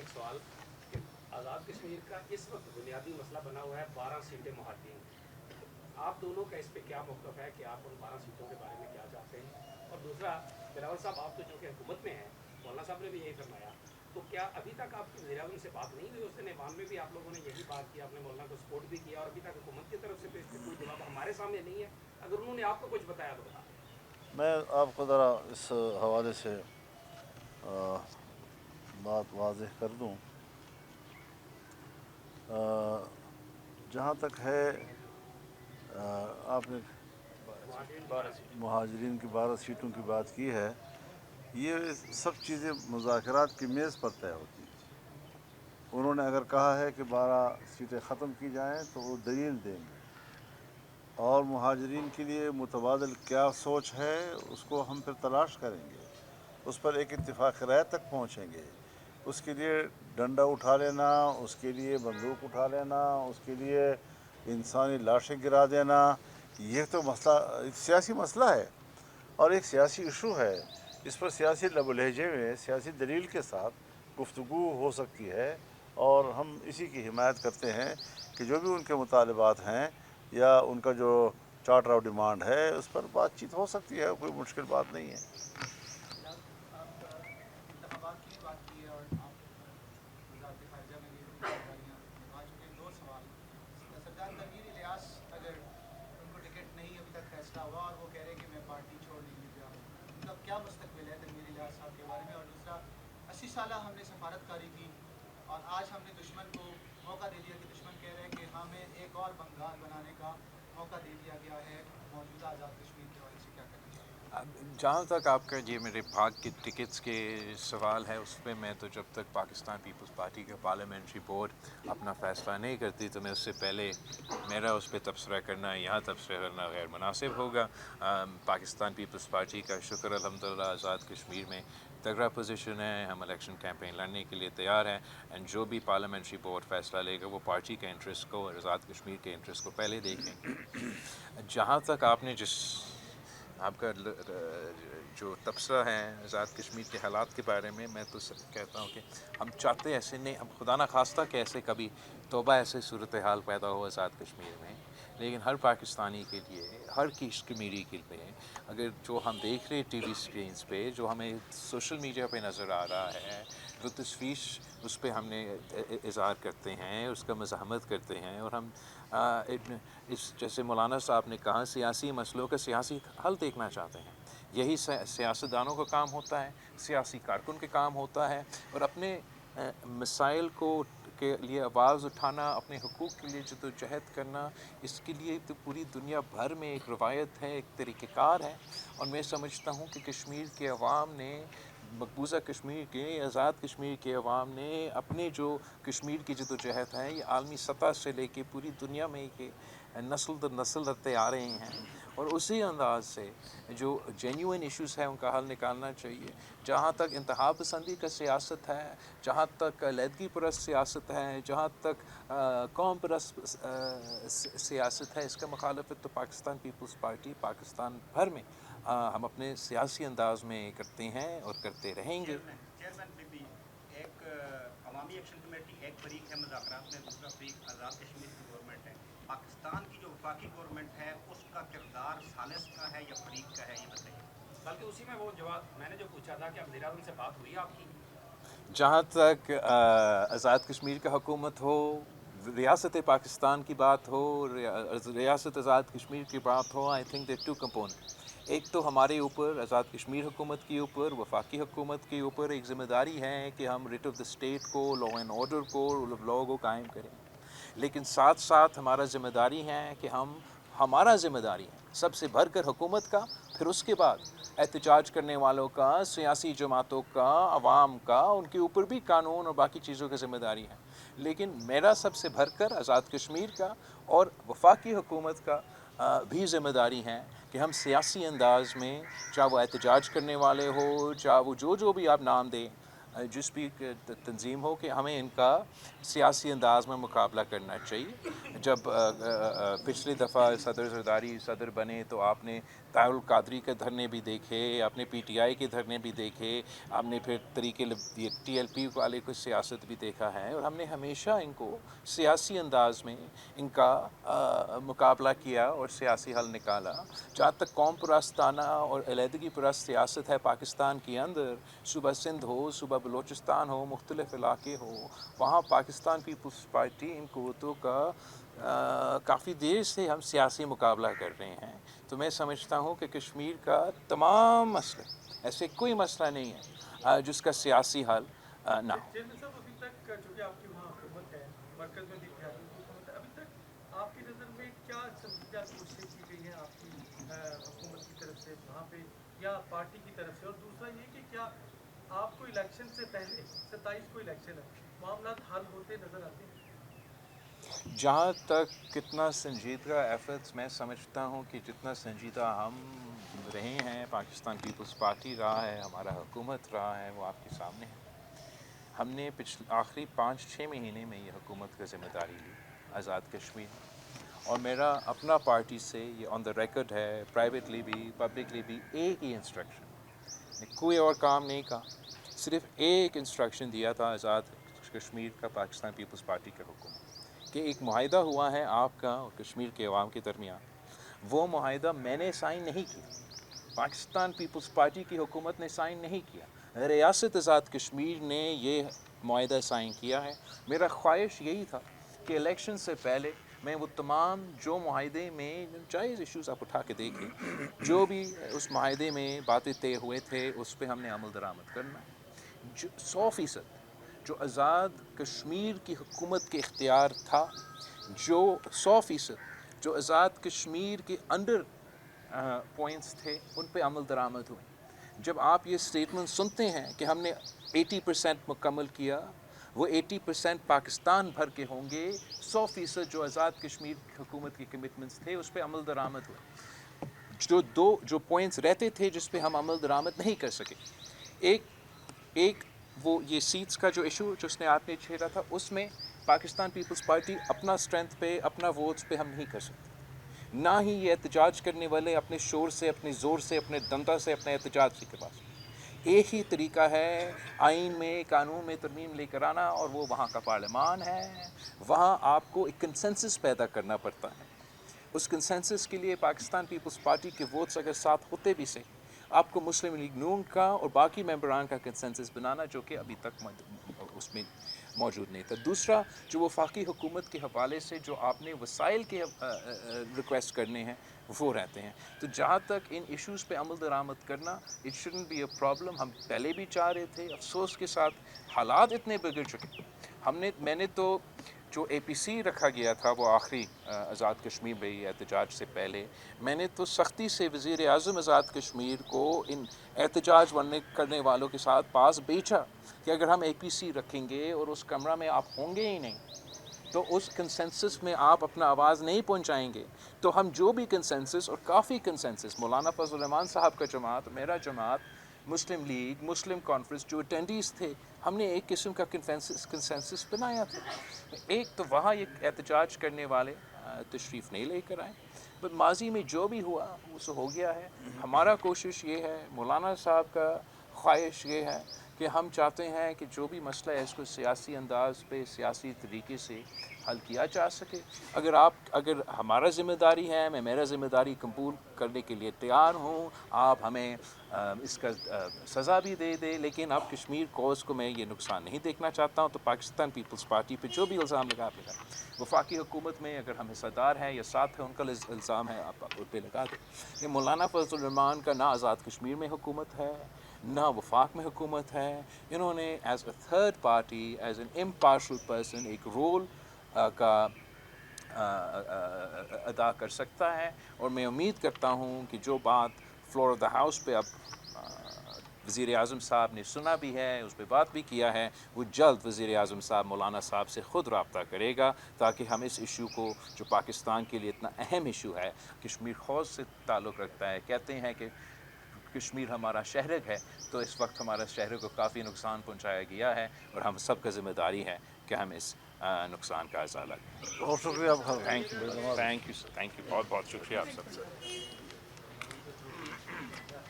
ایک سوال کہ آزاد کشمیر کا اس وقت بنیادی مسئلہ بنا ہوا ہے 12 سیٹیں مہاجرین کی. آپ دونوں کا اس پہ کیا موقف ہے کہ آپ ان 12 سیٹوں کے بارے میں کیا چاہتے ہیں؟ اور دوسرا بلاول صاحب آپ تو چونکہ حکومت میں ہیں, مولانا صاحب نے بھی یہی فرمایا, تو کیا ابھی تک آپ کی وزیر اعظم سے بات نہیں ہوئی؟ اس دن ایوان میں بھی آپ لوگوں نے یہی بات کی, آپ نے مولانا کو سپورٹ بھی کیا, اور ابھی تک حکومت کی طرف سے تو اس پہ کوئی جواب ہمارے سامنے نہیں ہے. اگر انہوں نے آپ کو کچھ بتایا تو بتا دیں. میں آپ کو ذرا اس حوالے سے بات واضح کر دوں. جہاں تک ہے آپ نے مہاجرین کی 12 سیٹوں کی بات کی ہے, یہ سب چیزیں مذاکرات کی میز پر طے ہوتی ہیں. انہوں نے اگر کہا ہے کہ 12 سیٹیں ختم کی جائیں تو وہ دلیل دیں گے, اور مہاجرین کے لیے متبادل کیا سوچ ہے اس کو ہم پھر تلاش کریں گے, اس پر ایک اتفاق رائے تک پہنچیں گے. اس کے لیے ڈنڈا اٹھا لینا, اس کے لیے بندوق اٹھا لینا, اس کے لیے انسانی لاشیں گرا دینا, یہ تو مسئلہ ایک سیاسی مسئلہ ہے اور ایک سیاسی ایشو ہے. اس پر سیاسی لب و لہجے میں سیاسی دلیل کے ساتھ گفتگو ہو سکتی ہے, اور ہم اسی کی حمایت کرتے ہیں کہ جو بھی ان کے مطالبات ہیں یا ان کا جو چارٹر آف ڈیمانڈ ہے اس پر بات چیت ہو سکتی ہے, کوئی مشکل بات نہیں ہے. آپ انتخابات کی بھی بات کی ہے اور آپ وزارت خارجہ میں بھی اپنی ذمہ داریاں نبھا چکے ہیں. 2 سوال. سردار تنویر الیاس, اگر ان کو ٹکٹ نہیں ابھی تک فیصلہ ہوا اور وہ کہہ رہے ہیں کہ میں پارٹی چھوڑنے کے لیے تیار ہوں, ان کا کیا مستقبل ہے تنویر الیاس صاحب کے بارے میں؟ اور دوسرا, 80 سالہ ہم نے سفارت کاری کی اور آج ہم نے دشمن کو موقع دے دیا کہ دشمن کہہ رہے ہیں کہ ہمیں ایک اور بنگال بنانے کا موقع دے دیا گیا ہے, موجودہ آزاد کشمیر کے حوالے سے کیا کہنا چاہتے ہیں؟ جہاں تک آپ کا یہ میرے بھاگ کے ٹکٹس کے سوال ہے, اس پہ میں تو جب تک پاکستان پیپلز پارٹی کا پارلیمنٹری بورڈ اپنا فیصلہ نہیں کرتی تو میں اس سے پہلے میرا اس پہ تبصرہ کرنا, یہاں تبصرہ کرنا غیر مناسب ہوگا. پاکستان پیپلز پارٹی کا شکر الحمدللہ آزاد کشمیر میں تگڑا پوزیشن ہے, ہم الیکشن کیمپین لڑنے کے لیے تیار ہیں, اینڈ جو بھی پارلیمنٹری بورڈ فیصلہ لے گا وہ پارٹی کے انٹرسٹ کو اور آزاد کشمیر کے انٹرسٹ کو پہلے دیکھیں گے. جہاں تک آپ نے آپ کا جو تبصرہ ہے آزاد کشمیر کے حالات کے بارے میں تو کہتا ہوں کہ ہم چاہتے ایسے نہیں, ہم خدا نخواستہ کہ ایسے کبھی توبہ ایسے صورتحال پیدا ہو آزاد کشمیر میں, لیکن ہر پاکستانی کے لیے, ہر کشمیری کے لیے, اگر جو ہم دیکھ رہے ٹی وی اسکرینس پہ, جو ہمیں سوشل میڈیا پہ نظر آ رہا ہے, جو تشویش اس پہ ہم نے اظہار کرتے ہیں, اس کا مزاحمت کرتے ہیں, اور ہم اس جیسے مولانا صاحب نے کہا سیاسی مسئلوں کا سیاسی حل دیکھنا چاہتے ہیں. یہی سیاستدانوں کا کام ہوتا ہے, سیاسی کارکن کا کام ہوتا ہے, اور اپنے مسائل کے لیے آواز اٹھانا, اپنے حقوق کے لیے جدوجہد کرنا, اس کے لیے تو پوری دنیا بھر میں ایک روایت ہے, ایک طریقہ کار ہے. اور میں سمجھتا ہوں کہ کشمیر کے عوام نے, مقبوضہ کشمیر کے, آزاد کشمیر کے عوام نے اپنے جو کشمیر کی جدوجہد ہے یہ عالمی سطح سے لے کے پوری دنیا میں کہ نسل در نسل رہتے آ رہے ہیں, اور اسی انداز سے جو جینیوئن ایشوز ہیں ان کا حل نکالنا چاہیے. جہاں تک انتہا پسندی کا سیاست ہے, جہاں تک علیحدگی پرست سیاست ہے, جہاں تک قوم پرست سیاست ہے, اس کا مخالفت تو پاکستان پیپلز پارٹی پاکستان بھر میں ہم اپنے سیاسی انداز میں کرتے ہیں اور کرتے رہیں گے. چیئرمین پی پی, ایک عوامی ایکشن کمیٹی ایک فریق ہے مذاکرات میں, دوسرا فریق آزاد کشمیر کی گورنمنٹ ہے. پاکستان کی جو وفاقی گورنمنٹ ہے اس کا کردار ثالث کا ہے یا فریق کا ہے, یہ بتائیے. بلکہ اسی میں وہ جواب میں نے جو پوچھا تھا کہ اب وزیر اعظم سے بات ہوئی آپ کی؟ جہاں تک آزاد کشمیر کا حکومت ہو, ریاست پاکستان کی بات ہو, ریاست آزاد کشمیر کی بات ہو, I think there two component. ایک تو ہمارے اوپر, آزاد کشمیر حکومت کے اوپر, وفاقی حکومت کے اوپر ایک ذمہ داری ہے کہ ہم ریٹ آف دا اسٹیٹ کو, لا اینڈ آرڈر کو, رول آف لا کو قائم کریں. لیکن ساتھ ساتھ ہمارا ذمہ داری ہے کہ ہمارا ذمہ داری ہے سب سے بڑھ کر حکومت کا, پھر اس کے بعد احتجاج کرنے والوں کا, سیاسی جماعتوں کا, عوام کا, ان کے اوپر بھی قانون اور باقی چیزوں کی ذمہ داری ہے. لیکن میرا سب سے بڑھ کر آزاد کشمیر کا اور وفاقی حکومت کا بھی ذمہ داری ہے کہ ہم سیاسی انداز میں, چاہے وہ احتجاج کرنے والے ہو, چاہے وہ جو بھی آپ نام دیں, جس بھی تنظیم ہو, کہ ہمیں ان کا سیاسی انداز میں مقابلہ کرنا چاہیے. جب پچھلی دفعہ صدر زرداری صدر بنے تو آپ نے तारुल कादरी के धरने भी देखे, आपने पीटीआई के धरने भी देखे, आपने फिर तरीके ये टीएलपी वाले कुछ सियासत भी देखा है, और हमने हमेशा इनको सियासी अंदाज में इनका मुकाबला किया और सियासी हल निकाला। जहाँ तक कौम परस्ताना और अलहदगी परस्त सियासत है पाकिस्तान के अंदर, सूबा सिंध हो, सूबा बलूचिस्तान हो, मुख्तलिफ इलाके हो, वहाँ पाकिस्तान पीपल्स पार्टी इन क़ुव्वतों का काफ़ी देर से हम सियासी मुकाबला कर रहे हैं। तो मैं समझता हूँ कि कश्मीर का तमाम मसले, ऐसे कोई मसला नहीं है जिसका सियासी हल ना हो। चेयरमैन साहब, अभी तक चूँकि आपकी वहाँ हुकूमत है, मरकज़ में भी इत्तेहादी हुकूमत है, अभी तक आपकी नज़र में क्या संजीदा कोशिशें की गई हैं आपकी हुकूमत की तरफ से वहाँ पे या पार्टी की तरफ से? और दूसरा ये कि क्या आपको इलेक्शन से पहले 27 को इलेक्शन है, मामला हल होते नज़र आते हैं? जहाँ तक कितना संजीदा एफर्ट्स, मैं समझता हूँ कि जितना संजीदा हम रहे हैं, पाकिस्तान पीपल्स पार्टी रहा है, हमारा हुकूमत रहा है, वो आपके सामने है। हमने आखिरी 5-6 महीने में ये हुकूमत की ज़िम्मेदारी ली आज़ाद कश्मीर, और मेरा अपना पार्टी से ये ऑन द रिकॉर्ड है, प्राइवेटली भी पब्लिकली भी, एक ही इंस्ट्रक्शन, कोई और काम नहीं कहा, सिर्फ एक इंस्ट्रक्शन दिया था आज़ाद कश्मीर का पाकिस्तान पीपल्स पार्टी के हुकूमत कि एक मुआहिदा हुआ है आपका और कश्मीर के अवाम के दरमियान, वो मुआहिदा मैंने साइन नहीं किया, पाकिस्तान पीपल्स पार्टी की हुकूमत ने साइन नहीं किया, रियासत आज़ाद कश्मीर ने ये मुआहिदा साइन किया है। मेरा ख्वाहिश यही था कि इलेक्शन से पहले मैं वो तमाम जो मुआहिदे में जायज़ इश्यूज़ आप उठा के देखें, जो भी उस मुआहिदे में बातें तय हुए थे, उस पर हमने अमल दरामद करना, जो 100% जो आज़ाद कश्मीर की हुकूमत के इख्तियार था, जो 100% जो आज़ाद कश्मीर के अंडर पॉइंट्स थे, उन पे अमल दरामद हुए। जब आप ये स्टेटमेंट सुनते हैं कि हमने 80% मुकम्मल किया, वो 80% पाकिस्तान भर के होंगे, 100% जो आज़ाद कश्मीर हुकूमत की कमिटमेंट्स थे उस पर अमल दरामद हुए। जो पॉइंट्स रहते थे जिस पे हम अमल दरामद नहीं कर सके, एक वो ये सीट्स का जो इशू जो उसने आपने छेड़ा था, उसमें पाकिस्तान पीपल्स पार्टी अपना स्ट्रेंथ पे, अपना वोट्स पे हम नहीं कर सकते, ना ही ये एहतजाज करने वाले अपने शोर से, अपने ज़ोर से, अपने दंता से अपने एहतजाज के पास एक ही तरीका है, आइन में, कानून में तरमीम लेकर आना, और वो वहाँ का पार्लियामान है, वहाँ आपको एक कंसेंसस पैदा करना पड़ता है। उस कंसेंसस के लिए पाकिस्तान पीपल्स पार्टी के वोट्स अगर साथ होते भी से, आपको मुस्लिम लीग नून का और बाकी मेंबरान का कंसेंसस बनाना, जो कि अभी तक उसमें मौजूद नहीं था। दूसरा, जो वफाकी हुकूमत के हवाले से जो आपने वसाइल के रिक्वेस्ट करने हैं, वो रहते हैं। तो जहाँ तक इन इश्यूज़ पे अमल दरामद करना, it shouldn't be a problem. हम पहले भी चाह रहे थे, अफसोस के साथ हालात इतने बिगड़ चुके। मैंने तो जो APC रखा गया था, वो आखिरी आज़ाद कश्मीर में एहतजाज से पहले, मैंने तो सख्ती से वज़ीर आज़म आज़ाद कश्मीर को इन एहतजाज करने वालों के साथ पास बेचा कि अगर हम APC रखेंगे और उस कमरा में आप होंगे ही नहीं, तो उस कंसेंसस में आप अपना आवाज़ नहीं पहुंचाएंगे, तो हम जो भी कंसेंसस, और काफ़ी कंसेंसस, मौलाना फजल रहमान साहब का जमात, मेरा जमात, मुस्लिम लीग, मुस्लिम कॉन्फ्रेंस जो अटेंडीज़ थे, हमने एक किस्म का कंसेंसस बनाया था। एक तो वहाँ ये एहतजाज करने वाले तशरीफ़ नहीं लेकर आए, बट माजी में जो भी हुआ वो सो हो गया है। हमारा कोशिश ये है, मौलाना साहब का ख्वाहिश ये है कि हम चाहते हैं कि जो भी मसला है इसको सियासी अंदाज पे, सियासी तरीके से हल किया जा सके। अगर हमारा ज़िम्मेदारी है, मैं मेरा ज़िम्मेदारी कबूल करने के लिए तैयार हूँ, आप हमें इसका सज़ा भी दे दे, लेकिन अब कश्मीर कॉज़ को मैं ये नुकसान नहीं देखना चाहता हूँ। तो पाकिस्तान पीपल्स पार्टी पे जो भी इल्ज़ाम लगा, वफाकी हुकूमत में अगर हम हिस्सेदार हैं या साथ है, उनका इल्ज़ाम है, आप उन पर लगा दें। ये मौलाना फजल रहमान का ना आज़ाद कश्मीर में हुकूमत है, ना वफाक में हुकूमत है। इन्होंने as a third party, as an impartial person एक रोल का अदा कर सकता है, और मैं उम्मीद करता हूँ कि जो बात फ्लोर ऑफ द हाउस पे अब वज़ीर आज़म साहब ने सुना भी है, उस पर बात भी किया है, वो जल्द वज़ीर आज़म साहब मौलाना साहब से ख़ुद रब्ता करेगा, ताकि हम इस इशू को, जो पाकिस्तान के लिए इतना अहम इशू है, कश्मीर खौज से ताल्लुक़ रखता है। कहते हैं कि कश्मीर हमारा शहरक है, तो इस वक्त हमारा शहर को काफ़ी नुकसान पहुंचाया गया है, और हम सब का ज़िम्मेदारी है कि हम इस नुकसान का अज़ाला करें। बहुत शुक्रिया। थैंक यू, बहुत बहुत शुक्रिया आप सब।